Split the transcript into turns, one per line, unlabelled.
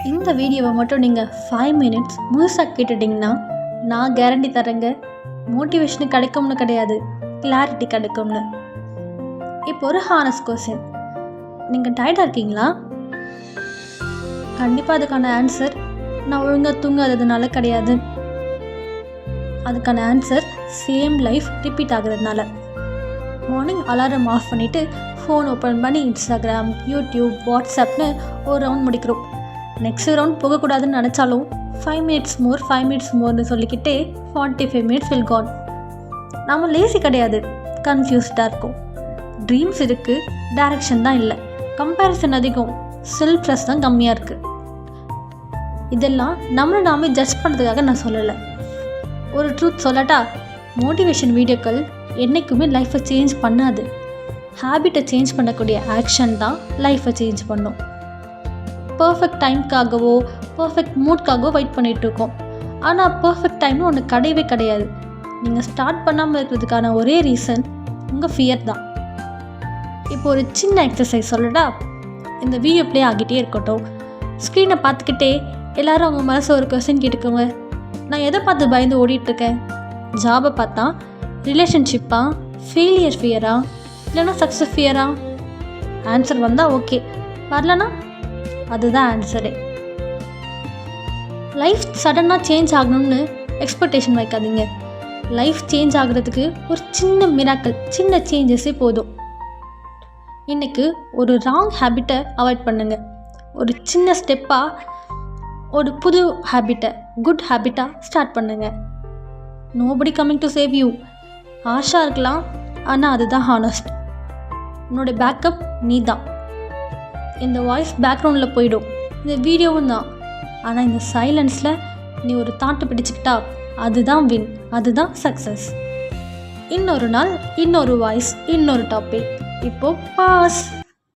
இந்த வீடியோவை மட்டும் நீங்கள் 5 மினிட்ஸ் முழுசாக கேட்டுட்டிங்கன்னா நான் கேரண்டி தரேங்க, மோட்டிவேஷன் கிடைக்கும்னு கிடையாது, கிளாரிட்டி கிடைக்கும்னு. இப்போ ஒரு ஹானஸ்ட் கொஸ்டின், நீங்கள் டயர்டாக இருக்கீங்களா? கண்டிப்பாக அதுக்கான ஆன்சர் நான் ஒழுங்காக தூங்காததுனால கிடையாது. அதுக்கான ஆன்சர் சேம் லைஃப் ரிப்பீட் ஆகுறதுனால. மார்னிங் அலாரம் ஆஃப் பண்ணிவிட்டு ஃபோன் ஓப்பன் பண்ணி இன்ஸ்டாகிராம், யூடியூப், வாட்ஸ்அப்னு ஒரு ரவுண்ட் முடிக்கிறோம். நெக்ஸ்ட் ரவுண்ட் போகக்கூடாதுன்னு நினச்சாலும் 5 மினிட்ஸ் மோர்னு சொல்லிக்கிட்டே 45 மினிட்ஸ் வில் கான். நம்ம லேசி கிடையாது, கன்ஃபியூஸ்டாக இருக்கும். ட்ரீம்ஸ் இருக்குது, டைரக்ஷன் தான் இல்லை. கம்பேரிசன் அதிகம், செல்ஃப் ட்ரஸ்ட் தான் கம்மியாக இருக்குது. இதெல்லாம் நம்மளை நாமே ஜட்ஜ் பண்ணுறதுக்காக நான் சொல்லலை. ஒரு ட்ரூத் சொல்லட்டா, மோட்டிவேஷன் வீடியோக்கள் என்றைக்குமே லைஃப்பை சேஞ்ச் பண்ணாது. ஹேபிட்டை சேஞ்ச் பண்ணக்கூடிய ஆக்ஷன் தான் லைஃப்பை சேஞ்ச் பண்ணும். பர்ஃபெக்ட் டைம்க்காகவோ பர்ஃபெக்ட் மூட்காகவோ வெயிட் பண்ணிகிட்ருக்கோம். ஆனால் பர்ஃபெக்ட் டைம்னு ஒன்று கிடையவே கிடையாது. நீங்கள் ஸ்டார்ட் பண்ணாமல் இருக்கிறதுக்கான ஒரே ரீசன் உங்கள் ஃபியர் தான். இப்போ ஒரு சின்ன எக்ஸசைஸ் சொல்லட்டா, இந்த வீடியோ ப்ளே ஆகிட்டே இருக்கட்டும். ஸ்க்ரீனை பார்த்துக்கிட்டே எல்லோரும் அவங்க மனசை ஒரு கொஸ்டின் கேட்டுக்கோங்க. நான் எதை பார்த்து பயந்து ஓடிட்டுருக்கேன்? ஜாபை பார்த்தா, ரிலேஷன்ஷிப்பா, ஃபெயிலியர் ஃபியரா, இல்லைன்னா சக்ஸஸ் ஃபியரா? ஆன்சர் வந்தால் ஓகே, வரலனா அதுதான் ஆன்சரே. லைஃப் சடனாக சேஞ்ச் ஆகணும்னு எக்ஸ்பெக்டேஷன் வைக்காதீங்க. லைஃப் சேஞ்ச் ஆகிறதுக்கு ஒரு சின்ன மிராக்கள், சின்ன சேஞ்சஸே போதும். இன்றைக்கி ஒரு ராங் ஹேபிட்டை அவாய்ட் பண்ணுங்கள். ஒரு சின்ன ஸ்டெப்பாக ஒரு புது ஹேபிட்டை, குட் ஹேபிட்டாக ஸ்டார்ட் பண்ணுங்கள். Nobody coming to save you. Asha இருக்கலாம், ஆனால் அதுதான் ஹானஸ்ட். உன்னோட பேக்கப் நீ தான். இந்த வாய்ஸ் பேக்ரவுண்டில் போயிடும், இந்த வீடியோவும் தான். ஆனால் இந்த சைலன்ஸில் நீ ஒரு தாட்டை பிடிச்சிக்கிட்டா அதுதான் வின், அதுதான் சக்ஸஸ். இன்னொரு நாள், இன்னொரு வாய்ஸ், இன்னொரு டாபிக். இப்போது பாஸ்.